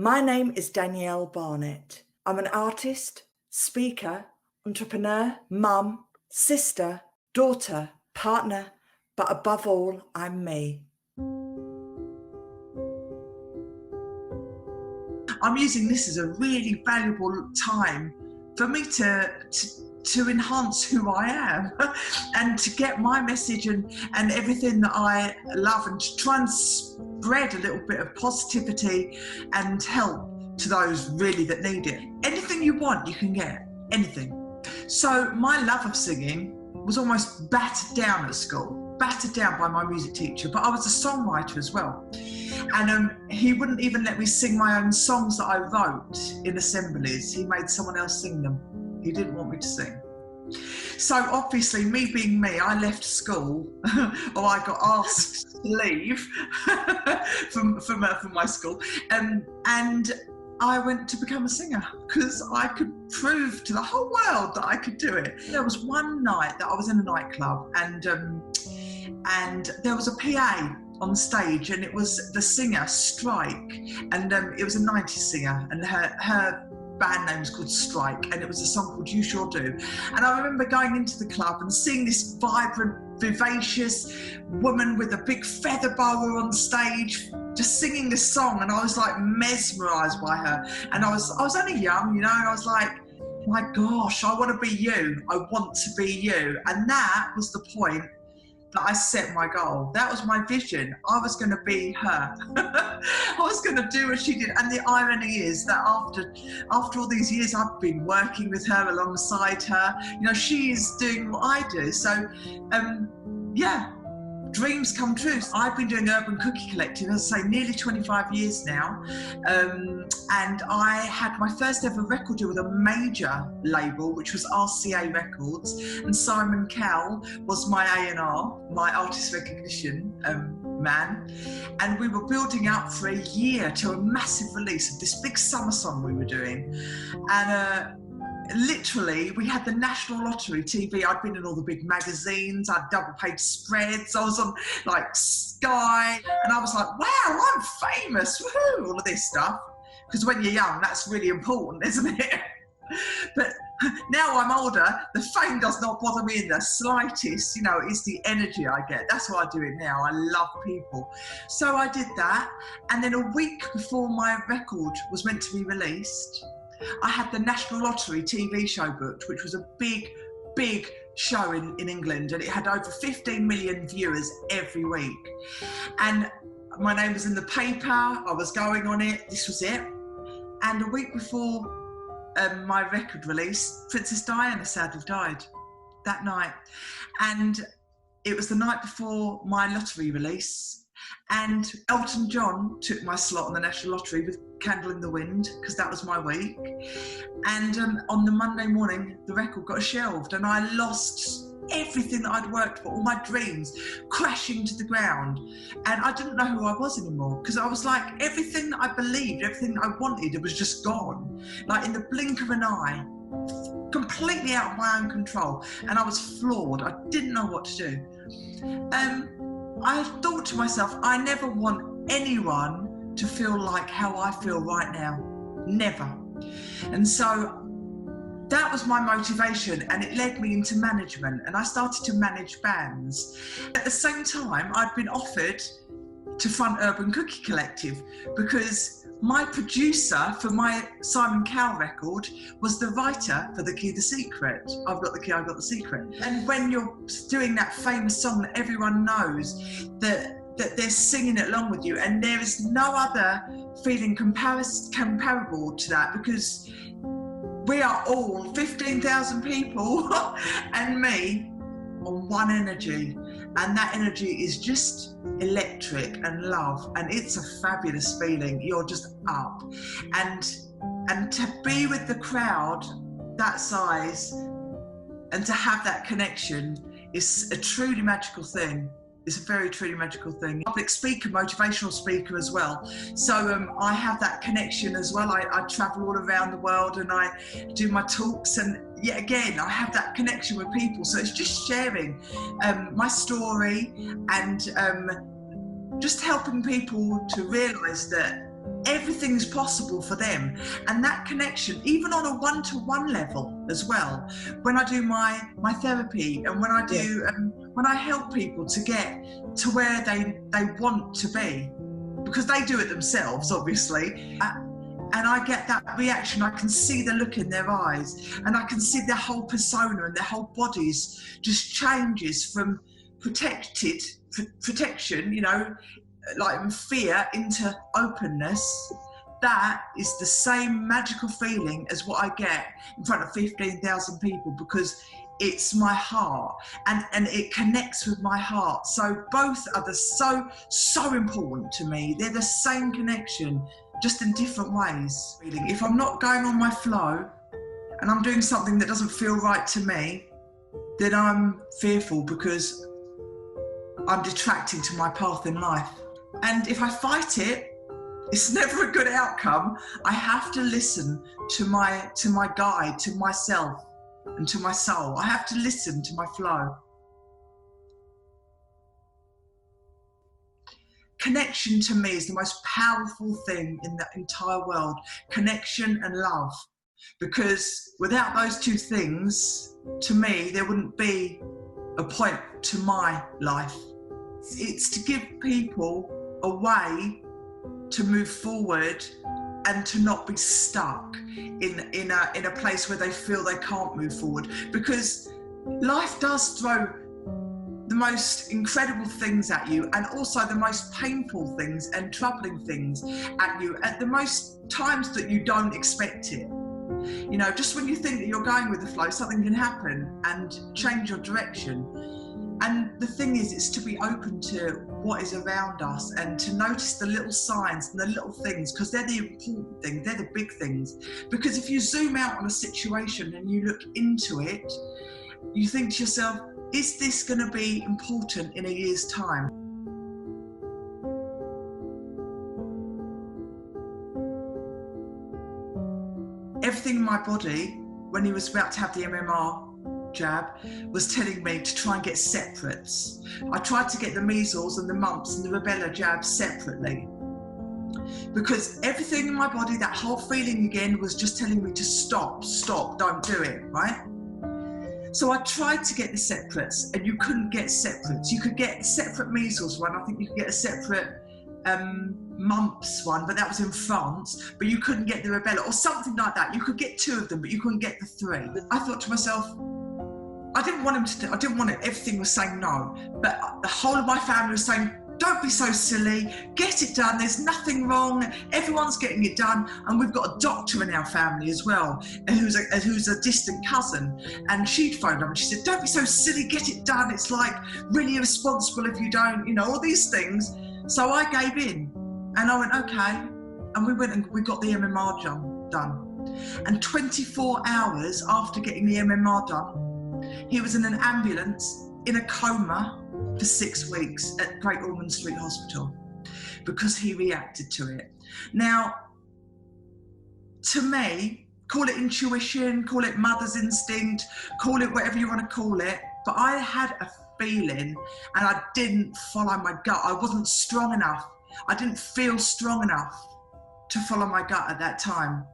My name is Danielle Barnett. I'm an artist, speaker, entrepreneur, mum, sister, daughter, partner, but above all, I'm me. I'm using this as a really valuable time for me to enhance who I am and to get my message and everything that I love, and to try and spread a little bit of positivity and help to those really that need it. Anything you want, you can get, anything. So my love of singing was almost battered down at school, battered down by my music teacher, but I was a songwriter as well. And he wouldn't even let me sing my own songs that I wrote in assemblies. He made someone else sing them. He didn't want me to sing. So obviously, me being me, I left school, or I got asked to leave from my school, and I went to become a singer because I could prove to the whole world that I could do it. There was one night that I was in a nightclub, and there was a PA on stage, and it was the singer Strike, and it was a 90s singer, and her band name was called Strike, and it was a song called You Sure Do. And I remember going into the club and seeing this vibrant, vivacious woman with a big feather boa on stage just singing this song, and I was like mesmerised by her. And I was only young, you know, and I was like, my gosh, I want to be you. I want to be you. And that was the point that I set my goal. That was my vision. I was going to be her. I was going to do what she did. And the irony is that after all these years, I've been working with her, alongside her. You know, she is doing what I do. So, yeah, dreams come true. I've been doing Urban Cookie Collective, as I say, nearly 25 years now. And I had my first ever record deal with a major label, which was RCA Records. And Simon Cowell was my A&R, my artist recognition man. And we were building up for a year to a massive release of this big summer song we were doing. And literally, we had the National Lottery TV. I'd been in all the big magazines. I'd double page spreads. I was on like Sky, and I was like, wow, I'm famous. Woohoo! All of this stuff. Because when you're young, that's really important, isn't it? But now I'm older, the fame does not bother me in the slightest. You know, it's the energy I get. That's why I do it now. I love people. So I did that. And then a week before my record was meant to be released, I had the National Lottery TV show booked, which was a big, big show in England, and it had over 15 million viewers every week. And my name was in the paper, I was going on it, this was it. And a week before my record release, Princess Diana sadly died that night. And it was the night before my lottery release, and Elton John took my slot on the National Lottery with Candle in the Wind, because that was my week. And on the Monday morning, the record got shelved, and I lost everything that I'd worked for, all my dreams crashing to the ground. And I didn't know who I was anymore, because I was like, everything that I believed, everything that I wanted, it was just gone. Like in the blink of an eye, completely out of my own control. And I was floored. I didn't know what to do. I thought to myself, I never want anyone to feel like how I feel right now. Never. And so that was my motivation, and it led me into management, and I started to manage bands. At the same time, I'd been offered to front Urban Cookie Collective, because my producer for my Simon Cowell record was the writer for The Key, The Secret. I've got the key, I've got the secret. And when you're doing that famous song that everyone knows, that they're singing it along with you, and there is no other feeling comparable to that, because we are all 15,000 people and me on one energy, and that energy is just electric and love, and it's a fabulous feeling. You're just up, and to be with the crowd that size and to have that connection is a truly magical thing. It's a very truly magical thing. Public speaker, motivational speaker as well. So I have that connection as well. I travel all around the world and I do my talks, and yet again, I have that connection with people. So it's just sharing my story and just helping people to realise that everything's possible for them. And that connection, even on a one-to-one level as well, when I do my therapy and when I do when I help people to get to where they want to be, because they do it themselves, obviously, and I get that reaction. I can see the look in their eyes, and I can see their whole persona and their whole bodies just changes from protection, you know, like fear, into openness. That is the same magical feeling as what I get in front of 15,000 people, because it's my heart and it connects with my heart. So both are so important to me. They're the same connection, just in different ways. Really, if I'm not going on my flow and I'm doing something that doesn't feel right to me, then I'm fearful, because I'm detracting to my path in life. And if I fight it, it's never a good outcome. I have to listen to my guide, to myself and to my soul. I have to listen to my flow. Connection to me is the most powerful thing in the entire world. Connection and love. Because without those two things, to me, there wouldn't be a point to my life. It's to give people a way to move forward and to not be stuck in a place where they feel they can't move forward. Because life does throw the most incredible things at you, and also the most painful things and troubling things at you at the most times that you don't expect it. You know, just when you think that you're going with the flow, something can happen and change your direction. And the thing is, it's to be open to what is around us and to notice the little signs and the little things, because they're the important things, they're the big things. Because if you zoom out on a situation and you look into it, you think to yourself, is this going to be important in a year's time? Everything in my body, when he was about to have the MMR jab, was telling me to try and get separates. I tried to get the measles and the mumps and the rubella jabs separately, because everything in my body, that whole feeling again, was just telling me to stop, don't do it, right? So I tried to get the separates, and you couldn't get separates. You could get a separate measles one, I think you could get a separate mumps one, but that was in France, but you couldn't get the rubella or something like that. You could get 2 of them, but you couldn't get the 3. I thought to myself, I didn't want him to do, I didn't want it, everything was saying no, but the whole of my family was saying, don't be so silly, get it done, there's nothing wrong, everyone's getting it done. And we've got a doctor in our family as well, who's a distant cousin, and she'd phoned up and she said, don't be so silly, get it done, it's like really irresponsible if you don't, you know, all these things. So I gave in and I went, okay, and we went and we got the MMR done. And 24 hours after getting the MMR done, he was in an ambulance in a coma for 6 weeks at Great Ormond Street Hospital, because he reacted to it. Now, to me, call it intuition, call it mother's instinct, call it whatever you want to call it, but I had a feeling and I didn't follow my gut. I wasn't strong enough. I didn't feel strong enough to follow my gut at that time.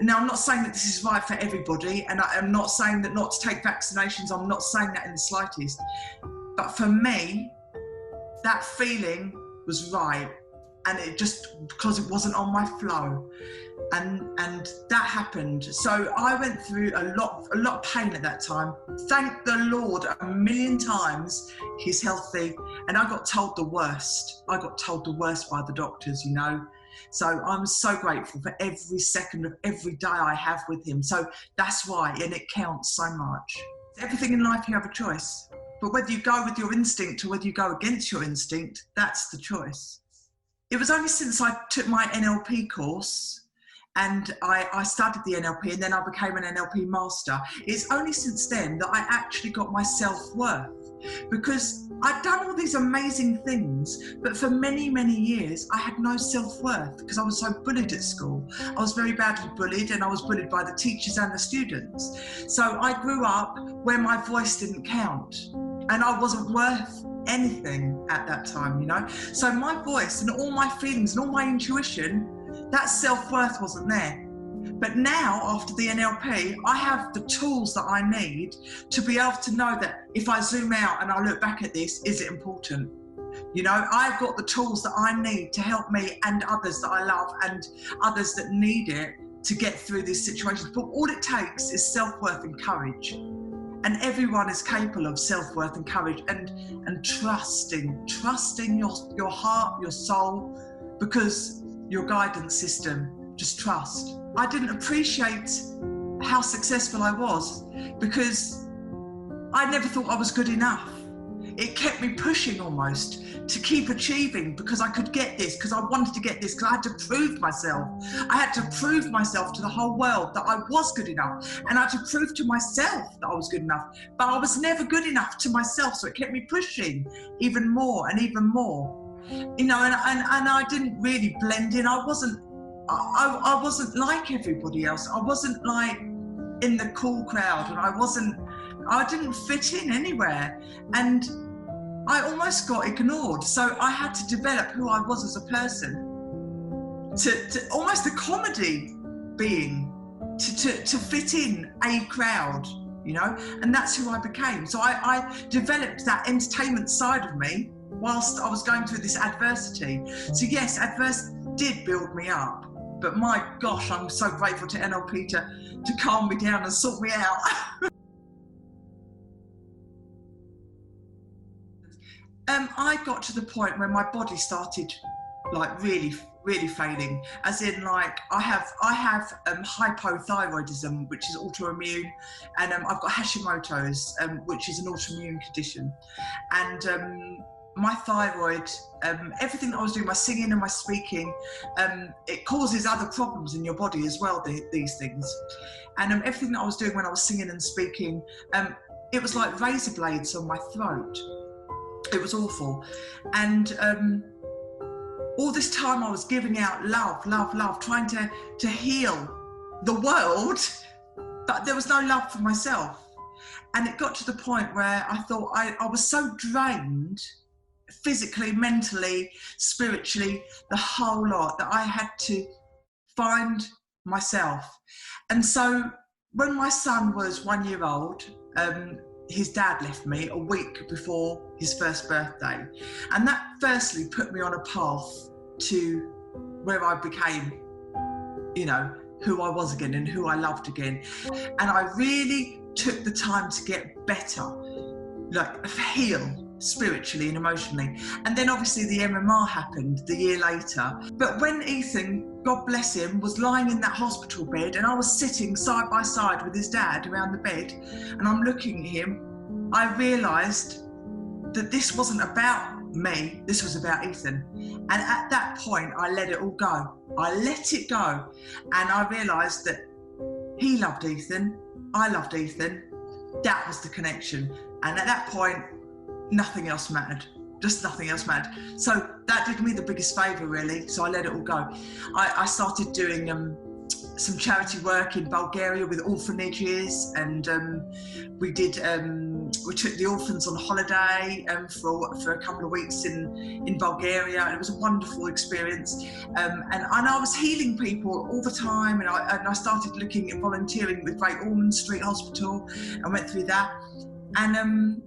Now, I'm not saying that this is right for everybody, and I am not saying that not to take vaccinations. I'm not saying that in the slightest. But for me, that feeling was right, and it just, because it wasn't on my flow, and that happened. So I went through a lot of pain at that time. Thank the Lord a million times he's healthy, and I got told the worst. I got told the worst by the doctors, you know. So I'm so grateful for every second of every day I have with him. So that's why, and it counts so much. Everything in life you have a choice, but whether you go with your instinct or whether you go against your instinct, that's the choice. It was only since I took my NLP course and I studied the NLP, and then I became an NLP master. It's only since then that I actually got my self-worth, because I'd done all these amazing things, but for many, many years, I had no self-worth because I was so bullied at school. I was very badly bullied, and I was bullied by the teachers and the students. So I grew up where my voice didn't count, and I wasn't worth anything at that time, you know. So my voice and all my feelings and all my intuition that self-worth wasn't there. But now, after the NLP, I have the tools that I need to be able to know that if I zoom out and I look back at this, is it important? You know, I've got the tools that I need to help me and others that I love and others that need it to get through these situations. But all it takes is self-worth and courage. And everyone is capable of self-worth and courage and trusting your heart, your soul, because your guidance system, just trust. I didn't appreciate how successful I was because I never thought I was good enough. It kept me pushing almost to keep achieving because I could get this, because I wanted to get this, because I had to prove myself. I had to prove myself to the whole world that I was good enough, and I had to prove to myself that I was good enough. But I was never good enough to myself, so it kept me pushing even more and even more. You know, and I didn't really blend in. I wasn't like everybody else. I wasn't like in the cool crowd, and I didn't fit in anywhere, and I almost got ignored. So I had to develop who I was as a person, to almost a comedy being, to fit in a crowd, you know, and that's who I became. So I developed that entertainment side of me whilst I was going through this adversity. So yes, adversity did build me up, but my gosh, I'm so grateful to NLP to calm me down and sort me out. I got to the point where my body started like really failing, as in like I have hypothyroidism, which is autoimmune, and I've got Hashimoto's, which is an autoimmune condition, and my thyroid, everything that I was doing, my singing and my speaking, it causes other problems in your body as well, these things. And everything that I was doing when I was singing and speaking, it was like razor blades on my throat. It was awful. And all this time I was giving out love, trying to heal the world, but there was no love for myself. And it got to the point where I thought I was so drained, physically, mentally, spiritually, the whole lot, that I had to find myself. And so when my son was 1 year old, his dad left me a week before his first birthday. And that firstly put me on a path to where I became, you know, who I was again and who I loved again. And I really took the time to get better, like heal spiritually and emotionally. And then obviously the MMR happened the year later. But when Ethan, God bless him, was lying in that hospital bed and I was sitting side by side with his dad around the bed and I'm looking at him, I realised that this wasn't about me, this was about Ethan. And at that point I let it all go. I let it go, and I realised that he loved Ethan, I loved Ethan. That was the connection. And at that point, nothing else mattered, just nothing else mattered. So that did me the biggest favour, really. So I let it all go. I started doing some charity work in Bulgaria with orphanages, and we took the orphans on holiday for a couple of weeks in Bulgaria, and it was a wonderful experience. And I was healing people all the time, and I started looking at volunteering with Great Ormond Street Hospital. I went through that, and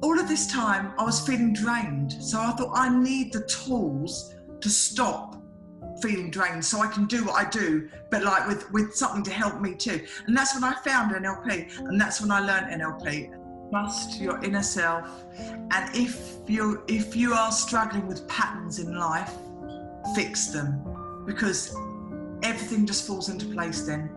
all of this time I was feeling drained. So I thought I need the tools to stop feeling drained so I can do what I do, but like with something to help me too. And that's when I found NLP, and that's when I learned NLP. Trust your inner self, and if you are struggling with patterns in life, fix them, because everything just falls into place then.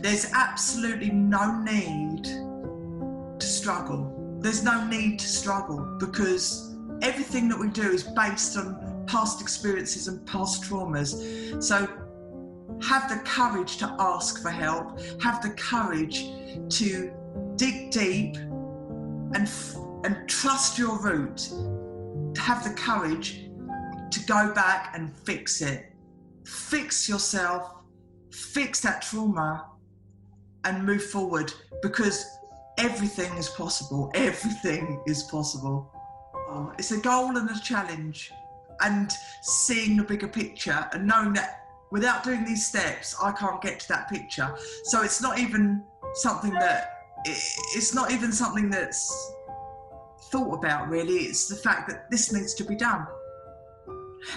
There's absolutely no need to struggle. There's no need to struggle, because everything that we do is based on past experiences and past traumas. So have the courage to ask for help, have the courage to dig deep and trust your root, to have the courage to go back and fix it. Fix yourself, fix that trauma, and move forward, because everything is possible. Everything is possible. It's a goal and a challenge, and seeing the bigger picture and knowing that without doing these steps, I can't get to that picture. So it's not even something it's not even something that's thought about really. It's the fact that this needs to be done.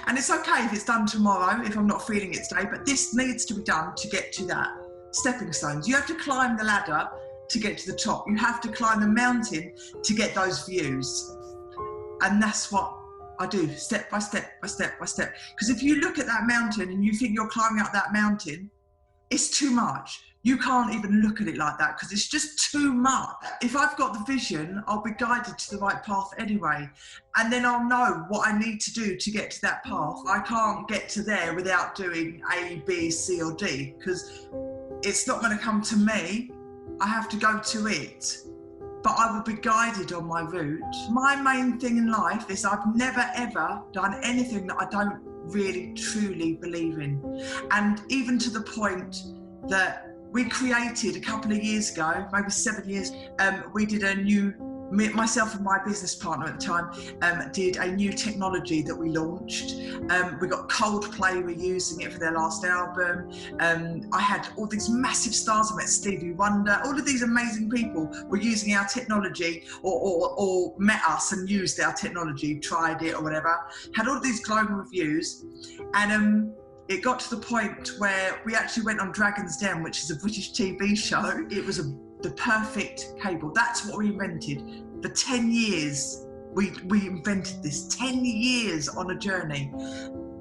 And it's okay if it's done tomorrow, if I'm not feeling it today, but this needs to be done to get to that stepping stones. You have to climb the ladder to get to the top. You have to climb the mountain to get those views. And that's what I do, step by step by step by step. Because if you look at that mountain and you think you're climbing up that mountain, it's too much. You can't even look at it like that because it's just too much. If I've got the vision, I'll be guided to the right path anyway. And then I'll know what I need to do to get to that path. I can't get to there without doing A, B, C or D, because it's not going to come to me. I have to go to it. But I will be guided on my route. My main thing in life is I've never ever done anything that I don't really truly believe in. And even to the point that we created a couple of years ago, maybe 7 years, we did a new, myself and my business partner at the time, did a new technology that we launched. We got Coldplay were using it for their last album. I had all these massive stars. I met Stevie Wonder. All of these amazing people were using our technology or met us and used our technology, tried it or whatever. Had all of these global reviews. And it got to the point where we actually went on Dragon's Den, which is a British TV show. It was the perfect cable. That's what we invented. For 10 years, we invented this. 10 years on a journey.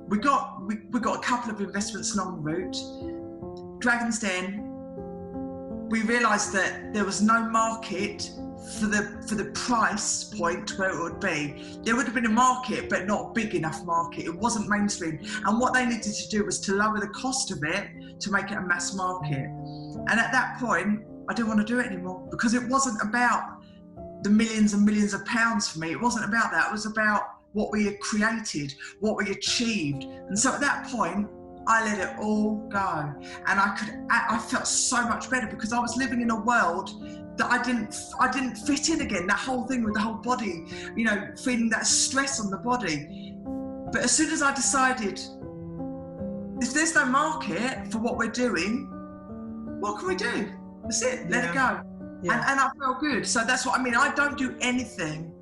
We got a couple of investments along the route. Dragon's Den, we realised that there was no market for the price point where it would be. There would have been a market, but not a big enough market. It wasn't mainstream. And what they needed to do was to lower the cost of it to make it a mass market. And at that point, I didn't want to do it anymore because it wasn't about the millions and millions of pounds for me. It wasn't about that. It was about what we had created, what we achieved. And so at that point, I let it all go. And I felt so much better because I was living in a world that I didn't fit in again. That whole thing with the whole body, you know, feeling that stress on the body. But as soon as I decided, if there's no market for what we're doing, what can we do? That's it, let it go. Yeah. And I felt good. So that's what I mean. I don't do anything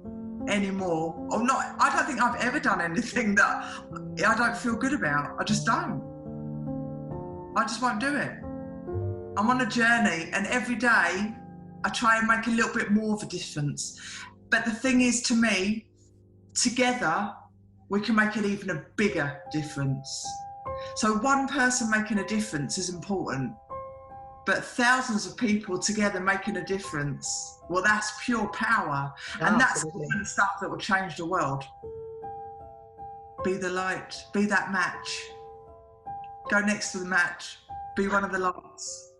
anymore. Or not, I don't think I've ever done anything that I don't feel good about. I just don't. I just won't do it. I'm on a journey and every day I try and make a little bit more of a difference. But the thing is, to me, together, we can make it even a bigger difference. So one person making a difference is important, but thousands of people together making a difference, well, that's pure power. And that's the kind of stuff that will change the world. Be the light, be that match. Go next to the match, be one of the lights.